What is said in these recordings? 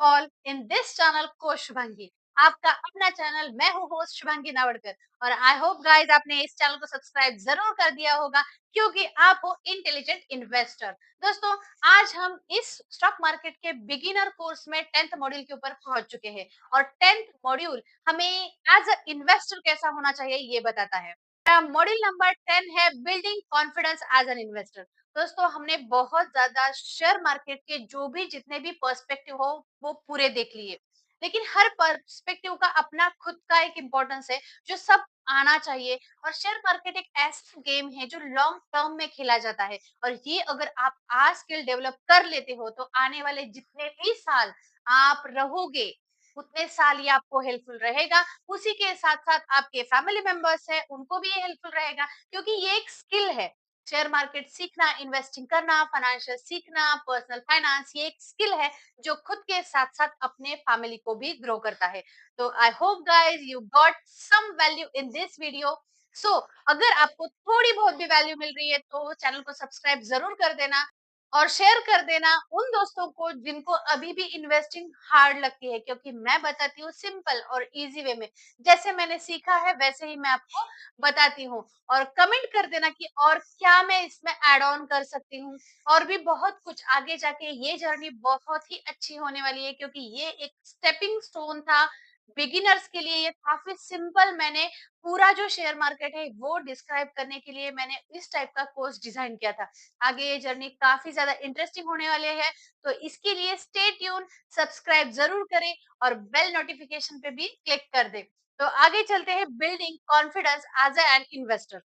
All in this channel coach Shubhangi. आपका अपना channel, मैं हूँ होस्ट शुभांगी नावड़कर। और आई होप गाइस आपने इस चैनल को सब्सक्राइब जरूर कर दिया होगा, क्योंकि आप हो इंटेलिजेंट इन्वेस्टर। दोस्तों, आज हम इस स्टॉक मार्केट के बिगिनर कोर्स में 10th मॉड्यूल के ऊपर पहुंच चुके हैं। और 10th मॉड्यूल हमें एज अ इन्वेस्टर कैसा होना चाहिए ये बताता है। मॉड्यूल नंबर 10 है building confidence as an investor. दोस्तों, हमने बहुत ज्यादा शेयर मार्केट के जो भी जितने भी पर्सपेक्टिव हो वो पूरे देख लिए, लेकिन हर पर्सपेक्टिव का अपना खुद का एक इम्पोर्टेंस है जो सब आना चाहिए। और शेयर मार्केट एक ऐसा गेम है जो लॉन्ग टर्म में खेला जाता है, और ये अगर आप आज स्किल डेवलप कर लेते हो तो आने वाले जितने भी साल आप रहोगे उतने साल ये आपको हेल्पफुल रहेगा। उसी के साथ साथ आपके फैमिली मेंबर्स है उनको भी ये हेल्पफुल रहेगा, क्योंकि ये एक स्किल है। शेयर मार्केट सीखना, इन्वेस्टिंग करना, फाइनेंशियल सीखना, पर्सनल फाइनेंस, ये एक स्किल है जो खुद के साथ साथ अपने फैमिली को भी ग्रो करता है। तो I hope guys you got some value in this video. So अगर आपको थोड़ी बहुत भी वैल्यू मिल रही है तो चैनल को सब्सक्राइब जरूर कर देना और शेयर कर देना उन दोस्तों को जिनको अभी भी इन्वेस्टिंग हार्ड लगती है, क्योंकि मैं बताती हूँ सिंपल और इजी वे में। जैसे मैंने सीखा है वैसे ही मैं आपको बताती हूँ। और कमेंट कर देना कि और क्या मैं इसमें ऐड ऑन कर सकती हूँ। और भी बहुत कुछ आगे जाके ये जर्नी बहुत ही अच्छी होने वाली है, क्योंकि ये एक स्टेपिंग स्टोन था बिगिनर्स के लिए। ये काफी सिंपल, मैंने पूरा जो शेयर मार्केट है वो डिस्क्राइब करने के लिए मैंने इस टाइप का कोर्स डिजाइन किया था। आगे ये जर्नी काफी ज्यादा इंटरेस्टिंग होने वाले है, तो इसके लिए स्टे ट्यून, सब्सक्राइब जरूर करें और बेल नोटिफिकेशन पे भी क्लिक कर दें। तो आगे चलते हैं building confidence as an investor.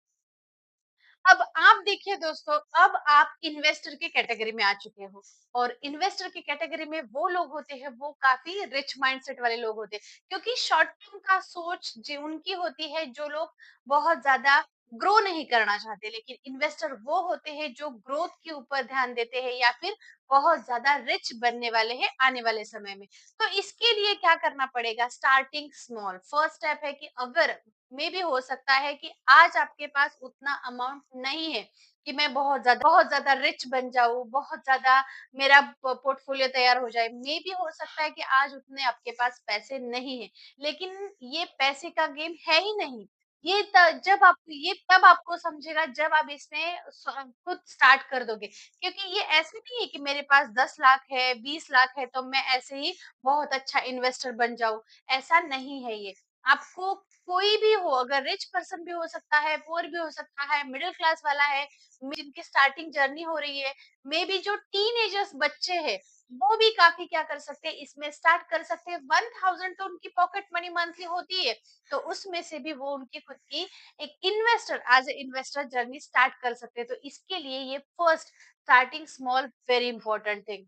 अब आप देखिए दोस्तों, अब आप इन्वेस्टर की कैटेगरी में आ चुके हो। और इन्वेस्टर की कैटेगरी में वो लोग होते हैं, वो काफी रिच माइंडसेट वाले लोग होते हैं, क्योंकि शॉर्ट टर्म का सोच जो उनकी होती है, जो लोग बहुत ज्यादा ग्रो नहीं करना चाहते। लेकिन इन्वेस्टर वो होते हैं जो ग्रोथ के ऊपर ध्यान देते हैं, या फिर बहुत ज्यादा रिच बनने वाले हैं आने वाले समय में। तो इसके लिए क्या करना पड़ेगा? Starting small. फर्स्ट स्टेप है कि अगर मे भी हो सकता है कि आज आपके पास उतना अमाउंट नहीं है कि मैं बहुत ज्यादा रिच बन जाऊं, बहुत ज्यादा मेरा पोर्टफोलियो तैयार हो जाए। मे भी हो सकता है कि आज उतने आपके पास पैसे नहीं है, लेकिन ये पैसे का गेम है ही नहीं। जब आप ये तब आपको समझेगा जब आप इसमें खुद स्टार्ट कर दोगे। क्योंकि ये ऐसे नहीं है कि मेरे पास 10 लाख है, 20 लाख है तो मैं ऐसे ही बहुत अच्छा इन्वेस्टर बन जाऊं। ऐसा नहीं है ये। आपको कोई भी हो, अगर रिच पर्सन भी हो सकता है, पुअर भी हो सकता है, मिडिल क्लास वाला है, जिनकी स्टार्टिंग जर्नी हो रही है, मे बी जो टीनेजर्स बच्चे हैं, वो भी काफी क्या कर सकते हैं, इसमें स्टार्ट कर सकते हैं। 1000 तो उनकी पॉकेट मनी मंथली होती है, तो उसमें से भी वो उनकी खुद की एक investor, as a investor journey start कर सकते हैं। तो इसके लिए ये first starting small very important thing.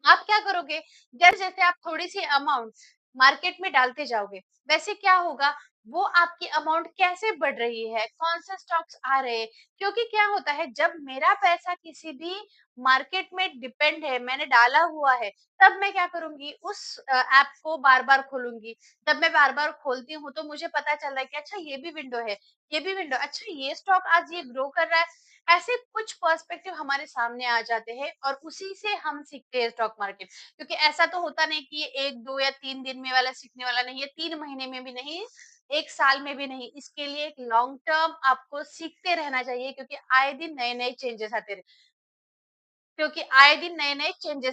आप क्या करोगे? जैसे जैसे आप थोड़ी सी अमाउंट मार्केट में डालते जाओगे, वैसे क्या होगा, वो आपकी अमाउंट कैसे बढ़ रही है, कौन से स्टॉक्स आ रहे हैं। क्योंकि क्या होता है, जब मेरा पैसा किसी भी मार्केट में डिपेंड है, मैंने डाला हुआ है, तब मैं क्या करूंगी, उस ऐप को बार बार खोलूंगी। जब मैं बार बार खोलती हूँ तो मुझे पता चल रहा है कि अच्छा ये भी विंडो है, ये भी विंडो, अच्छा ये स्टॉक आज ये ग्रो कर रहा है। ऐसे कुछ पर्सपेक्टिव हमारे सामने आ जाते हैं और उसी से हम सीखते हैं स्टॉक मार्केट। क्योंकि ऐसा तो होता नहीं कि ये 1 2 या 3 दिन में वाला सीखने वाला नहीं है, 3 महीने में भी नहीं, 1 साल में भी नहीं। इसके लिए एक लॉन्ग टर्म आपको सीखते रहना चाहिए, क्योंकि आए दिन नए नए चेंजेस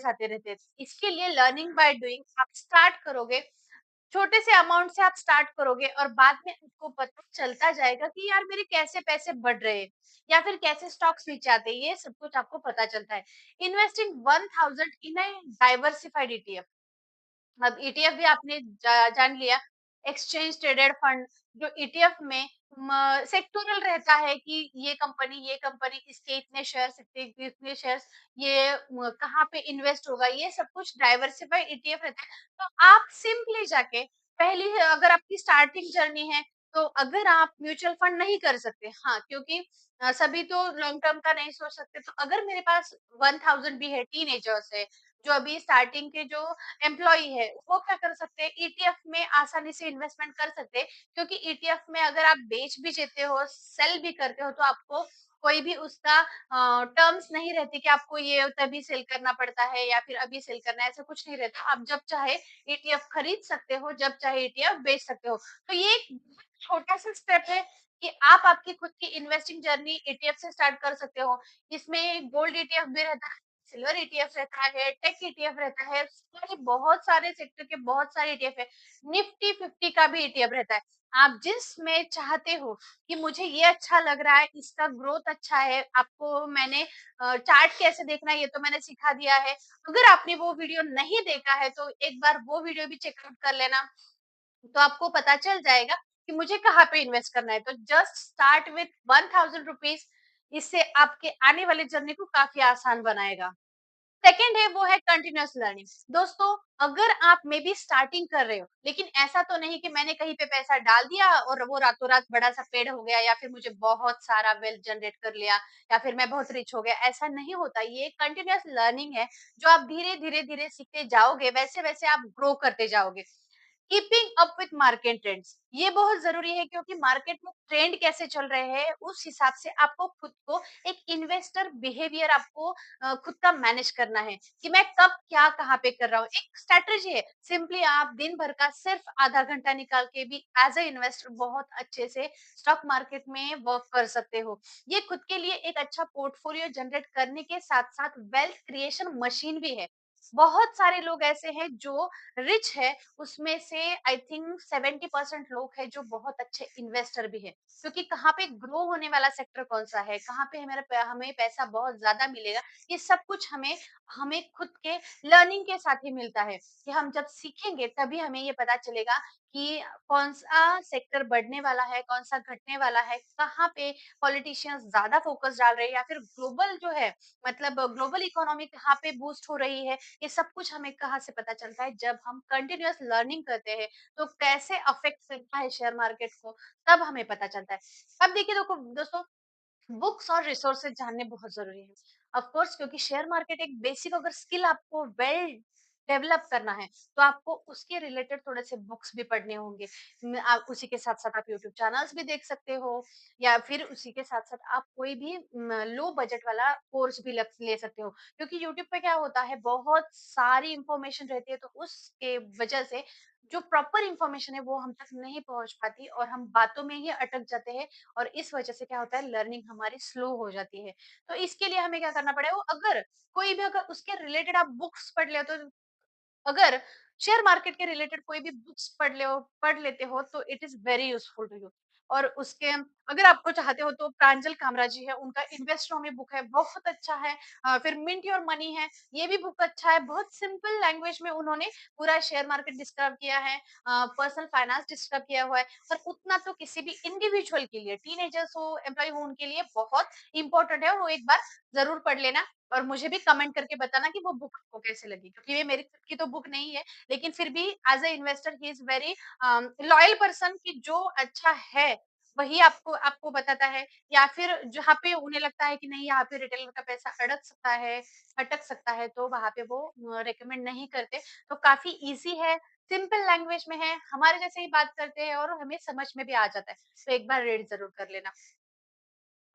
आते रहते हैं। इसके लिए लर्निंग बाय डूइंग आप स्टार्ट करोगे, छोटे से अमाउंट से आप स्टार्ट करोगे, और बाद में आपको पता चलता जाएगा कि यार मेरे कैसे पैसे बढ़ रहे हैं, या फिर कैसे स्टॉक्स नीचे आते हैं, ये सब कुछ आपको पता चलता है। इन्वेस्टिंग 1000 इन ए डाइवर्सिफाइड ईटीएफ। अब ईटीएफ भी आपने जान लिया, एक्सचेंज ट्रेडेड फंड। जो ईटीएफ में सेक्टोरल रहता है कि ये कंपनी इसके इतने शेयर्स, इतने शेयर्स, ये कहाँ पे इन्वेस्ट होगा, ये सब कुछ डाइवर्सिफाइड ईटीएफ रहता है। तो आप सिंपली जाके पहली, अगर आपकी स्टार्टिंग जर्नी है, तो अगर आप म्यूचुअल फंड नहीं कर सकते, हाँ, क्योंकि सभी तो लॉन्ग टर्म का नहीं सोच सकते, तो अगर मेरे पास 1000 भी है, टीनेजर्स है, जो अभी स्टार्टिंग के जो एम्प्लॉई है, वो क्या कर सकते हैं, ईटीएफ में आसानी से इन्वेस्टमेंट कर सकते हैं। क्योंकि ईटीएफ में अगर आप बेच भी देते हो, सेल भी करते हो, तो आपको कोई भी उसका टर्म्स नहीं रहती कि आपको ये तभी सेल करना पड़ता है या फिर अभी सेल करना है, ऐसा कुछ नहीं रहता। आप जब चाहे ईटीएफ खरीद सकते हो, जब चाहे ईटीएफ बेच सकते हो। तो ये एक बहुत छोटा-सा स्टेप है कि आप आपकी खुद की इन्वेस्टिंग जर्नी ईटीएफ से स्टार्ट कर सकते हो। इसमें गोल्ड ईटीएफ भी रहता है, सिल्वर ईटीएफ रहता है, टेक ईटीएफ रहता है, सारे बहुत सारे सेक्टर के बहुत सारे ईटीएफ है। निफ्टी 50 का भी ईटीएफ रहता है। आप जिसमें चाहते हो कि मुझे ये अच्छा लग रहा है, इसका ग्रोथ अच्छा है, आपको मैंने चार्ट कैसे देखना है ये तो मैंने सिखा दिया है। अगर आपने वो वीडियो नहीं देखा है तो एक बार वो वीडियो भी चेकआउट कर लेना, तो आपको पता चल जाएगा कि मुझे कहाँ पे इन्वेस्ट करना है। तो जस्ट स्टार्ट विथ 1000 रुपीज़, इससे आपके आने वाली जर्नी को काफ़ी आसान बनाएगा। सेकंड है वो है कंटिन्यूअस लर्निंग। दोस्तों, अगर आप मे बी स्टार्टिंग कर रहे हो, लेकिन ऐसा तो नहीं कि मैंने कहीं पे पैसा डाल दिया और वो रातों रात बड़ा सा पेड़ हो गया या फिर मुझे बहुत सारा वेल्थ जनरेट कर लिया या फिर मैं बहुत रिच हो गया, ऐसा नहीं होता। ये कंटिन्यूअस लर्निंग है जो आप धीरे धीरे धीरे सीखते जाओगे, वैसे वैसे आप ग्रो करते जाओगे। Keeping up with market trends, ये बहुत जरूरी है क्योंकि मार्केट में ट्रेंड कैसे चल रहे हैं उस हिसाब से आपको खुद को एक इन्वेस्टर बिहेवियर आपको खुद का मैनेज करना है कि मैं कब क्या कहाँ पे कर रहा हूँ। एक स्ट्रेटजी है, सिंपली आप दिन भर का सिर्फ आधा घंटा निकाल के भी एज ए इन्वेस्टर बहुत अच्छे से स्टॉक मार्केट में वर्क कर सकते हो। ये खुद के लिए एक अच्छा पोर्टफोलियो जनरेट करने के साथ साथ वेल्थ क्रिएशन मशीन भी है। बहुत सारे लोग ऐसे हैं जो रिच है, उसमें से आई थिंक 70% लोग हैं जो बहुत अच्छे इन्वेस्टर भी है, क्योंकि कहाँ पे ग्रो होने वाला सेक्टर कौन सा है, कहाँ पे हमें पैसा बहुत ज्यादा मिलेगा, ये सब कुछ हमें हमें खुद के लर्निंग के साथ ही मिलता है। कि हम जब सीखेंगे तभी हमें ये पता चलेगा कि कौन सा सेक्टर बढ़ने वाला है, कौन सा घटने वाला है, कहाँ पे पॉलिटिशियंस ज्यादा फोकस डाल रहे हैं या फिर ग्लोबल जो है, मतलब ग्लोबल इकोनॉमी कहाँ पे बूस्ट हो रही है। ये सब कुछ हमें कहाँ से पता चलता है, जब हम कंटिन्यूअस लर्निंग करते हैं तो कैसे अफेक्ट करता है शेयर मार्केट को, तब हमें पता चलता है। अब देखिए देखो दोस्तों, बुक्स और रिसोर्सेज जानने बहुत जरूरी है। ऑफ कोर्स, क्योंकि शेयर मार्केट एक बेसिक अगर स्किल आपको वेल डेवलप करना है तो आपको उसके रिलेटेड थोड़े से बुक्स भी पढ़ने होंगे। आप उसी के साथ साथ आप यूट्यूब चैनल्स भी देख सकते हो या फिर उसी के साथ साथ आप कोई भी लो बजट वाला कोर्स भी ले सकते हो, क्योंकि यूट्यूब पे क्या होता है, बहुत सारी इंफॉर्मेशन रहती है तो उसके वजह से जो प्रॉपर इंफॉर्मेशन है वो हम तक नहीं पहुंच पाती और हम बातों में ही अटक जाते हैं। और इस वजह से क्या होता है, लर्निंग हमारी स्लो हो जाती है। तो इसके लिए हमें क्या करना पड़ेगा, अगर कोई भी अगर उसके रिलेटेड आप बुक्स पढ़ ले तो, अगर शेयर मार्केट के रिलेटेड कोई भी बुक्स पढ़ लेते हो तो it is very useful to you. और उसके अगर आपको चाहते हो तो प्रांजल कामरा जी है, उनका इन्वेस्टरो में बुक है, बहुत अच्छा है। फिर मिंट योर मनी है, ये भी बुक अच्छा है। बहुत सिंपल लैंग्वेज में उन्होंने पूरा शेयर मार्केट डिस्क्राइब किया है, पर्सनल फाइनेंस डिस्क्राइब किया हुआ है। और उतना तो किसी भी इंडिविजुअल के लिए, टीनेजर्स हो एम्प्लॉय हो, उनके लिए बहुत इंपॉर्टेंट है, और वो एक बार जरूर पढ़ लेना। और मुझे भी कमेंट करके बताना कि वो बुक आपको कैसे लगी, क्योंकि ये मेरी खुद की तो बुक नहीं है, लेकिन फिर भी as a investor he is very loyal person, कि जो अच्छा है वही आपको आपको बताता है। या फिर जहाँ पे उन्हें लगता है कि नहीं, यहाँ पे रिटेलर का पैसा अटक सकता है, तो वहां पे वो रेकमेंड नहीं करते। तो काफी इजी है, सिंपल लैंग्वेज में है, हमारे जैसे ही बात करते हैं और हमें समझ में भी आ जाता है। तो एक बार रीड जरूर कर लेना।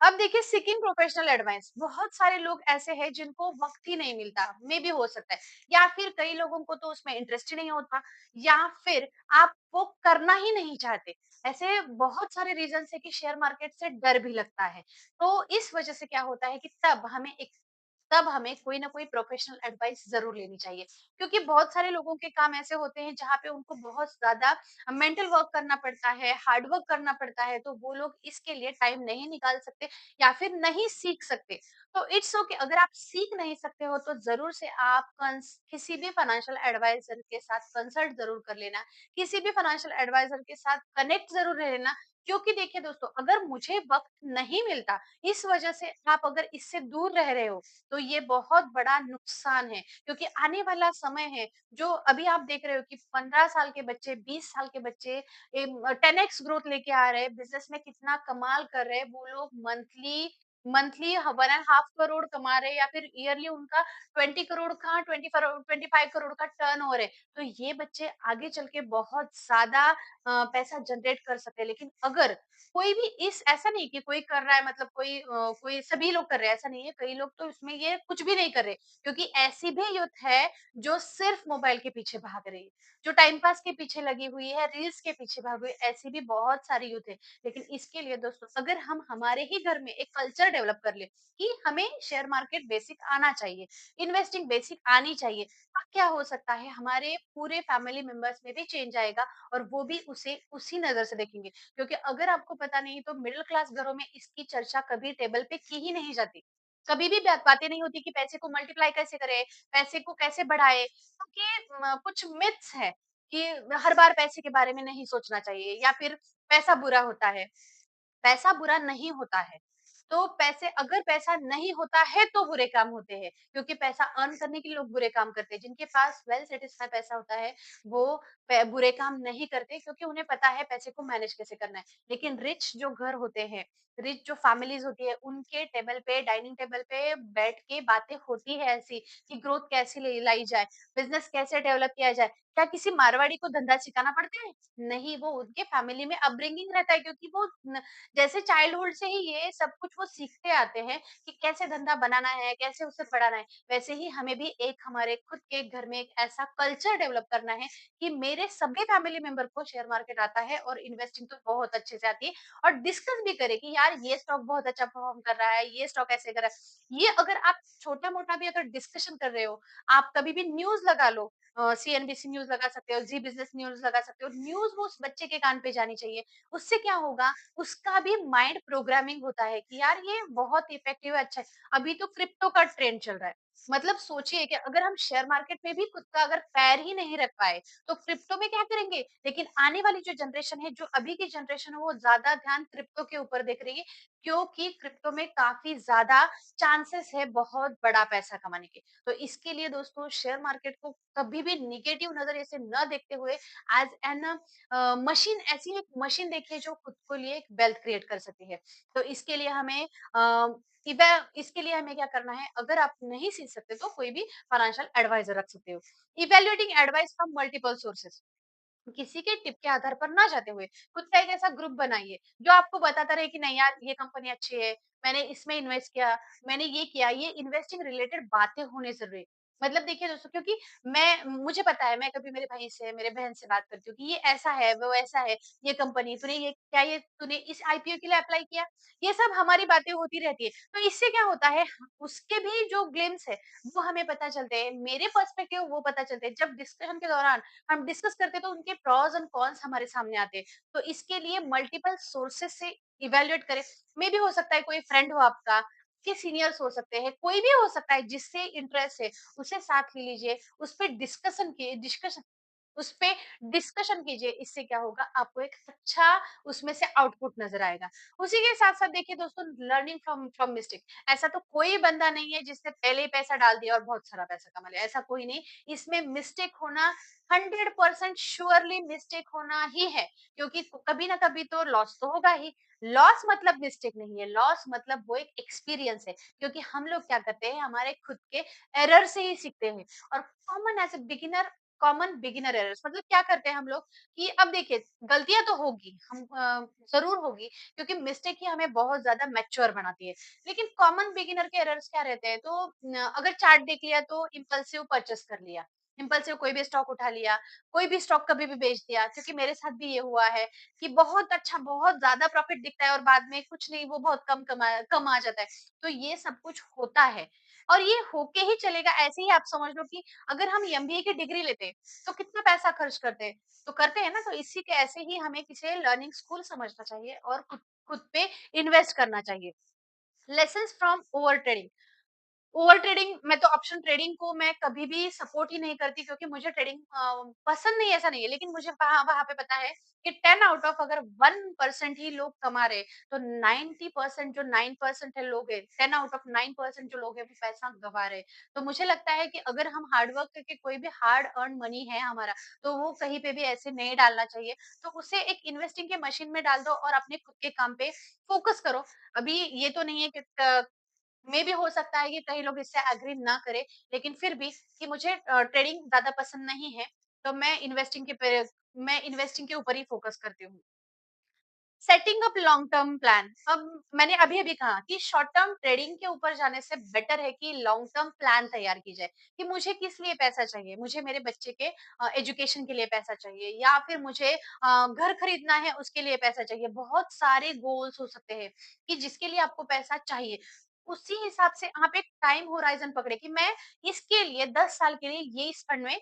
अब देखिए, सीकिंग प्रोफेशनल एडवाइस, बहुत सारे लोग ऐसे हैं जिनको वक्त ही नहीं मिलता, मे भी हो सकता है, या फिर कई लोगों को तो उसमें इंटरेस्ट ही नहीं होता, या फिर आप वो करना ही नहीं चाहते। ऐसे बहुत सारे रीजन है कि शेयर मार्केट से डर भी लगता है। तो इस वजह से क्या होता है कि तब हमें कोई ना कोई प्रोफेशनल एडवाइस जरूर लेनी चाहिए, क्योंकि बहुत सारे लोगों के काम ऐसे होते हैं जहाँ पे उनको बहुत ज्यादा मेंटल वर्क करना पड़ता है, हार्ड वर्क करना पड़ता है, तो वो लोग इसके लिए टाइम नहीं निकाल सकते या फिर नहीं सीख सकते। तो इट्स ओके, अगर आप सीख नहीं सकते हो तो जरूर से आप किसी भी फाइनेंशियल एडवाइजर के साथ कंसल्ट जरूर कर लेना, किसी भी फाइनेंशियल एडवाइजर के साथ कनेक्ट जरूर रह लेना। क्योंकि देखिए दोस्तों, अगर मुझे वक्त नहीं मिलता, इस वजह से आप अगर इससे दूर रह रहे हो, तो ये बहुत बड़ा नुकसान है। क्योंकि आने वाला समय है, जो अभी आप देख रहे हो कि 15 साल के बच्चे, 20 साल के बच्चे 10x ग्रोथ लेके आ रहे हैं, बिजनेस में कितना कमाल कर रहे हैं वो लोग। मंथली मंथली 1.5 करोड़ कमा रहे हैं या फिर ईयरली उनका 20 करोड़ का 25 करोड़ का टर्नओवर है। तो ये बच्चे आगे चल के बहुत ज़्यादा पैसा जनरेट कर सकते हैं। लेकिन अगर कोई भी इस ऐसा नहीं कि कोई कर रहा है मतलब कोई सभी लोग कर रहे हैं, ऐसा नहीं है। कई लोग तो इसमें ये कुछ भी नहीं कर रहे, क्योंकि ऐसी भी यूथ है जो सिर्फ मोबाइल के पीछे भाग रही है, जो टाइम पास के पीछे लगी हुई है, रील्स के पीछे भाग हुई है, ऐसी भी बहुत सारी यूथ है। लेकिन इसके लिए दोस्तों अगर हम हमारे ही घर में एक कल्चर डेवलप कर ले कि हमें शेयर मार्केट बेसिक आना चाहिए, इन्वेस्टिंग बेसिक आनी चाहिए, तब क्या हो सकता है हमारे पूरे फैमिली मेंबर्स में भी चेंज आएगा और वो भी उसे उसी नजर से देखेंगे। क्योंकि अगर आपको पता नहीं तो मिडिल क्लास घरों में इसकी चर्चा कभी टेबल पे की ही नहीं जाती। कभी भी बातें नहीं होती कि पैसे को मल्टीप्लाई कैसे करें, पैसे को कैसे बढ़ाए, क्योंकि कुछ मिथ्स है कि हर बार पैसे के बारे में नहीं सोचना चाहिए या फिर पैसा बुरा होता है। पैसा बुरा नहीं होता है। तो पैसे अगर पैसा नहीं होता है तो बुरे काम होते हैं, क्योंकि पैसा अर्न करने के लिए लोग बुरे काम करते हैं। जिनके पास वेल सेटिस्फाई पैसा होता है, वो बुरे काम नहीं करते, क्योंकि उन्हें पता है पैसे को मैनेज कैसे करना है। लेकिन रिच जो घर होते हैं, रिच जो फैमिलीज होती है, उनके टेबल पे डाइनिंग टेबल पे बैठ के बातें होती है ऐसी कि ग्रोथ कैसे लाई जाए, बिजनेस कैसे डेवलप किया जाए। क्या किसी मारवाड़ी को धंधा सिखाना पड़ता है? नहीं, वो उनके फैमिली में अपब्रिंगिंग रहता है, क्योंकि वो जैसे चाइल्डहुड से ही ये सब कुछ वो सीखते आते हैं कि कैसे धंधा बनाना है, कैसे उसे बढ़ाना है। वैसे ही हमें भी एक हमारे खुद के घर में एक ऐसा कल्चर डेवलप करना है कि मेरे सभी फैमिली मेंबर को शेयर मार्केट आता है और इन्वेस्टिंग तो बहुत अच्छे से आती है, और डिस्कस भी करें कि यार ये स्टॉक बहुत अच्छा परफॉर्म कर रहा है, ये स्टॉक ऐसे कर रहा है। ये अगर आप छोटा-मोटा भी अगर डिस्कशन कर रहे हो, आप कभी भी न्यूज़ लगा लो, सीएनबीसी न्यूज़ लगा सकते हो, जी बिज़नेस न्यूज़ लगा सकते हो। न्यूज़ वो उस बच्चे के कान पे जानी चाहिए। उससे क्या होगा, उसका भी माइंड प्रोग्रामिंग होता है कि यार ये बहुत इफेक्टिव है, अच्छा है। अभी तो क्रिप्टो का ट्रेंड चल रहा है। मतलब सोचिए कि अगर हम शेयर मार्केट में भी खुद का अगर पैर ही नहीं रख पाए, तो क्रिप्टो में क्या करेंगे? लेकिन आने वाली जो जनरेशन है, जो अभी की जनरेशन है, वो ज़्यादा ध्यान क्रिप्टो के ऊपर देख रही है, क्योंकि क्रिप्टो में काफ़ी ज़्यादा चांसेस है बहुत बड़ा पैसा कमाने के। तो इसके लिए दोस्तों शेयर मार्केट को कभी भी नेगेटिव नज़रिए से न देखते हुए एज़ एन मशीन, ऐसी एक मशीन देखिए जो खुद को लिए एक वेल्थ क्रिएट कर सकती है। तो इसके लिए हमें इसके लिए हमें क्या करना है, अगर आप नहीं सीख सकते तो कोई भी फाइनेंशियल एडवाइजर रख सकते हो। Evaluating advice from multiple sources, किसी के टिप के आधार पर ना जाते हुए खुद का एक ऐसा ग्रुप बनाइए जो आपको बताता रहे कि नहीं यार ये कंपनी अच्छी है, मैंने इसमें इन्वेस्ट किया, मैंने ये किया। ये इन्वेस्टिंग रिलेटेड बातें होने जरूरी है। मतलब देखिए दोस्तों, क्योंकि मैं मुझे पता है, मैं कभी मेरे भाई से मेरे बहन से बात करती हूँ कि ये ऐसा है वो ऐसा है, ये कंपनी तूने ये क्या, ये तूने इस आईपीओ के लिए अप्लाई किया, ये सब हमारी बातें होती रहती है। तो इससे क्या होता है, उसके भी जो ग्लिम्स है वो हमें पता चलते हैं, मेरे पर्सपेक्टिव वो पता चलते हैं। जब डिस्कशन के दौरान हम डिस्कस करते हैं तो उनके प्रॉस एंड कॉन्स हमारे सामने आते हैं। तो इसके लिए मल्टीपल सोर्सेस से इवैल्यूएट करें। मे बी हो सकता है कोई फ्रेंड हो आपका, के सीनियर्स हो सकते हैं, कोई भी हो सकता है जिससे इंटरेस्ट है, उसे साथ ले लीजिए, उस पे डिस्कशन उसपे डिस्कशन कीजिए। इससे क्या होगा, आपको एक अच्छा उसमें से आउटपुट नज़र आएगा। उसी के साथ-साथ देखिए दोस्तों, लर्निंग फ्रॉम फ्रॉम मिस्टेक। ऐसा तो कोई बंदा नहीं है जिसने पहले ही पैसा डाल दिया और बहुत सारा पैसा कमा लिया, ऐसा कोई नहीं। इसमें मिस्टेक होना 100% श्योरली मिस्टेक होना ही है, क्योंकि कभी ना कभी तो लॉस तो होगा ही। लॉस मतलब मिस्टेक नहीं है, लॉस मतलब वो एक एक्सपीरियंस है, क्योंकि हम लोग क्या करते हैं, हमारे खुद के एरर से ही सीखते हैं। और कॉमन बिगिनर एरर्स मतलब क्या करते हैं हम लोग कि अब देखिए, गलतियां तो होगी, हम जरूर होगी, क्योंकि मिस्टेक ही हमें बहुत ज्यादा मैच्योर बनाती है। लेकिन कॉमन बिगिनर के एरर्स क्या रहते हैं, तो अगर चार्ट देख लिया तो इम्पल्सिव परचेस कर लिया, इम्पल्सिव कोई भी स्टॉक उठा लिया, कोई भी स्टॉक कभी भी बेच दिया। क्योंकि मेरे साथ भी ये हुआ है कि बहुत अच्छा बहुत ज्यादा प्रॉफिट दिखता है और बाद में कुछ नहीं, वो बहुत कम आ जाता है। तो ये सब कुछ होता है और ये होके ही चलेगा। ऐसे ही आप समझ लो कि अगर हम एमबीए की डिग्री लेते तो कितना पैसा खर्च करते हैं, तो करते हैं ना। तो इसी के ऐसे ही हमें किसी लर्निंग स्कूल समझना चाहिए और खुद खुद पे इन्वेस्ट करना चाहिए। Lessons from over trading, over trading, मैं तो ऑप्शन ट्रेडिंग को मैं कभी भी सपोर्ट ही नहीं करती, क्योंकि मुझे ट्रेडिंग पसंद नहीं, ऐसा नहीं है, लेकिन मुझे वहाँ वहाँ पे पता है कि 10 आउट ऑफ अगर 1% ही लोग कमा रहे, तो 90% जो 9% है लोग हैं, 10 आउट ऑफ 9% जो लोग हैं वो पैसा गँवा रहे हैं। तो मुझे लगता है कि अगर हम हार्ड वर्क करके कोई भी हार्ड अर्न मनी है हमारा, तो वो कहीं पे भी ऐसे नहीं डालना चाहिए। तो उसे एक इन्वेस्टिंग के मशीन में डाल दो और अपने खुद के काम पे फ़ोकस करो। अभी ये तो नहीं है कि मे बी हो सकता है कि कई लोग इससे एग्री ना करें, लेकिन फिर भी कि मुझे ट्रेडिंग ज़्यादा पसंद नहीं है, तो मैं इन्वेस्टिंग के ऊपर ही फ़ोकस करती हूँ। Setting up long term plan, अब मैंने अभी-अभी कहा कि शॉर्ट टर्म ट्रेडिंग के ऊपर जाने से बेटर है कि लॉन्ग टर्म प्लान तैयार की जाए, कि मुझे किस लिए पैसा चाहिए? मुझे मेरे बच्चे के एजुकेशन के लिए पैसा चाहिए, या फिर मुझे घर खरीदना है उसके लिए पैसा चाहिए। बहुत सारे गोल्स हो सकते हैं कि जिसके लिए आपको पैसा चाहिए। उसी हिसाब से आप एक टाइम होराइज़न पकड़े कि मैं इसके लिए 10 साल के लिए ये इस फंड में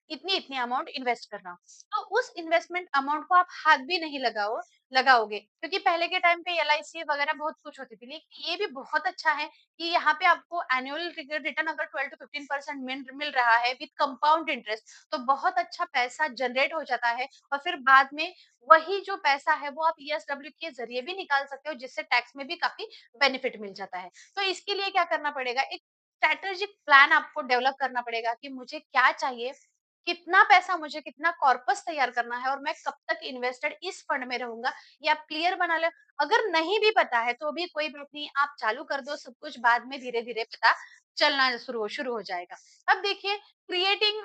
इतनी-इतनी अमाउंट इन्वेस्ट कर रहा हूँ। तो उस इन्वेस्टमेंट अमाउंट को आप हाथ भी नहीं लगाओगे, क्योंकि पहले के टाइम पे एलआईसी वगैरह बहुत कुछ होती थी। लेकिन ये भी बहुत अच्छा है कि यहाँ पे आपको एनुअल रिटर्न अगर 12 टू 15% मिल रहा है विद कंपाउंड इंटरेस्ट, तो बहुत अच्छा पैसा जनरेट हो जाता है, और फिर बाद में वही जो पैसा है वो आप ईएसडब्ल्यू के ज़रिए भी निकाल सकते हो, जिससे टैक्स में भी काफ़ी बेनिफिट मिल जाता है। तो इसके लिए क्या करना पड़ेगा, एक स्ट्रैटेजिक प्लान आपको डेवलप करना पड़ेगा कि मुझे क्या चाहिए, कितना पैसा मुझे, कितना कॉर्पस तैयार करना है, और मैं कब तक इन्वेस्टेड इस फंड में रहूँगा, ये आप क्लियर बना लें। अगर नहीं भी पता है तो भी कोई बात नहीं, आप चालू कर दो, सब कुछ बाद में धीरे-धीरे पता चलना शुरू हो जाएगा। अब देखिए, क्रिएटिंग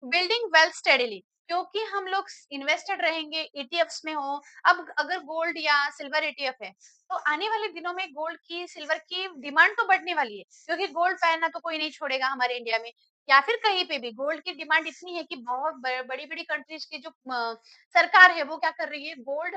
बिल्डिंग वेल्थ स्टेडीली, क्योंकि हम लोग इन्वेस्टेड रहेंगे ईटीएफ्स में हो। अब अगर गोल्ड या सिल्वर ईटीएफ है, तो आने वाले दिनों में गोल्ड की, सिल्वर की डिमांड तो बढ़ने वाली है, क्योंकि गोल्ड पहनना तो कोई नहीं छोड़ेगा हमारे इंडिया में, या फिर कहीं पे भी गोल्ड की डिमांड इतनी है कि बहुत बड़ी बड़ी कंट्रीज की जो सरकार है वो क्या कर रही है, गोल्ड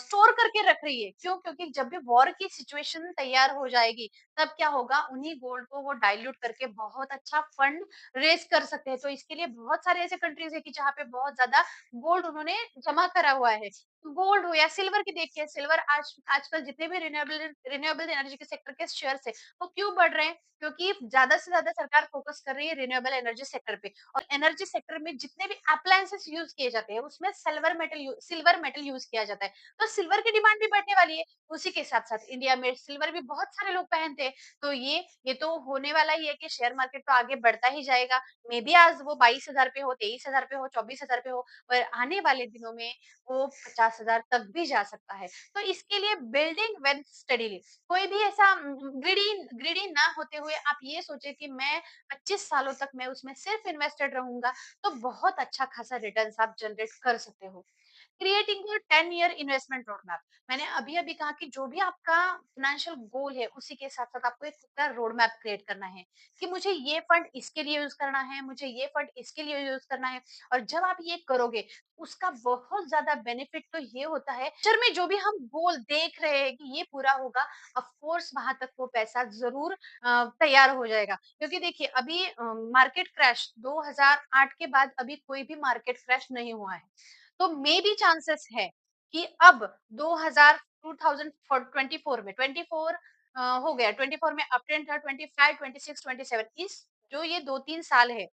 स्टोर करके रख रही है। क्यों? क्योंकि जब भी वॉर की सिचुएशन तैयार हो जाएगी, तब क्या होगा, उन्हीं गोल्ड को वो डाइल्यूट करके बहुत अच्छा फंड रेज़ कर सकते हैं। तो इसके लिए बहुत सारे ऐसे कंट्रीज़ हैं कि जहाँ पे बहुत ज़्यादा गोल्ड उन्होंने जमा करा हुआ है। गोल्ड हो या सिल्वर की देखिए, सिल्वर आजकल जितने भी रिन्यूएबल एनर्जी के सेक्टर के शेयर्स हैं, वो क्यों बढ़ रहे हैं? क्योंकि ज़्यादा से ज़्यादा सरकार फोकस कर रही है रिन्यूएबल एनर्जी सेक्टर पे, और एनर्जी सेक्टर में जितने भी एप्लायंसेस यूज़ किए जाते हैं, उसमें सिल्वर मेटल यूज़ किया जाता है। तो सिल्वर की डिमांड भी बढ़ने वाली है। उसी के साथ-साथ इंडिया में सिल्वर भी बहुत सारे लोग पहनते हैं। तो ये तो होने वाला ही है कि शेयर मार्केट तो आगे बढ़ता ही जाएगा। मे बी आज वो 22,000 पे हो, 23,000 पे हो, 24,000 पे हो, पर आने वाले दिनों में वो 50,000 तक भी जा सकता है। तो इसके लिए बिल्डिंग वेल्थ स्टडीली, कोई भी ऐसा ग्रीडी ना होते हुए आप ये सोचे कि मैं 25 सालों तक मैं उसमें सिर्फ इन्वेस्टेड रहूँगा, तो बहुत अच्छा खासा रिटर्न्स आप जनरेट कर सकते हो। Creating your 10 year investment road map, मैंने अभी-अभी कहा कि जो भी आपका फाइनेंशियल गोल है, उसी के साथ-साथ आपको एक खुद का रोड मैप क्रिएट करना है, कि मुझे ये फंड इसके लिए यूज़ करना है, मुझे ये फंड इसके लिए यूज़ करना है। और जब आप ये करोगे, उसका बहुत ज़्यादा बेनिफिट तो ये होता है, फ्यूचर में जो भी हम गोल देख रहे हैं कि ये पूरा होगा, ऑफ कोर्स वहाँ तक वो पैसा ज़रूर तैयार हो जाएगा। क्योंकि देखिए, अभी मार्केट क्रैश 2008 के बाद अभी कोई भी मार्केट क्रैश नहीं हुआ है। तो मे बी चांसेस है कि अब 2000 2024 में 24 हो गया, 24 में अप ट्रेंड था, 25 26 27 इस जो ये 2-3 साल है,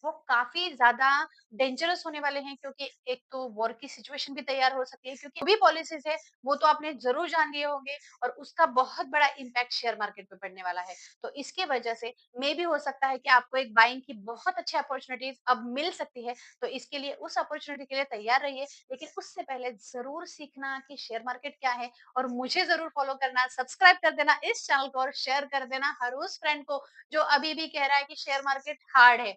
वो काफ़ी ज़्यादा डेंजरस होने वाले हैं, क्योंकि एक तो वॉर की सिचुएशन भी तैयार हो सकती है, क्योंकि जो भी पॉलिसीज़ है, वो तो आपने ज़रूर जान लिए होंगे, और उसका बहुत बड़ा इम्पैक्ट शेयर मार्केट पे पड़ने वाला है। तो इसकी वजह से मे बी हो सकता है कि आपको एक बाइंग की बहुत अच्छी अपॉर्च्युनिटीज़ अब मिल सकती है, तो इसके लिए उस अपॉर्च्युनिटी के लिए तैयार रहिए। लेकिन उससे पहले ज़रूर सीखना कि शेयर मार्केट क्या है, और मुझे ज़रूर फॉलो करना, सब्सक्राइब कर देना इस चैनल को, और शेयर कर देना हर उस फ्रेंड को जो अभी भी कह रहा है कि शेयर मार्केट हार्ड है।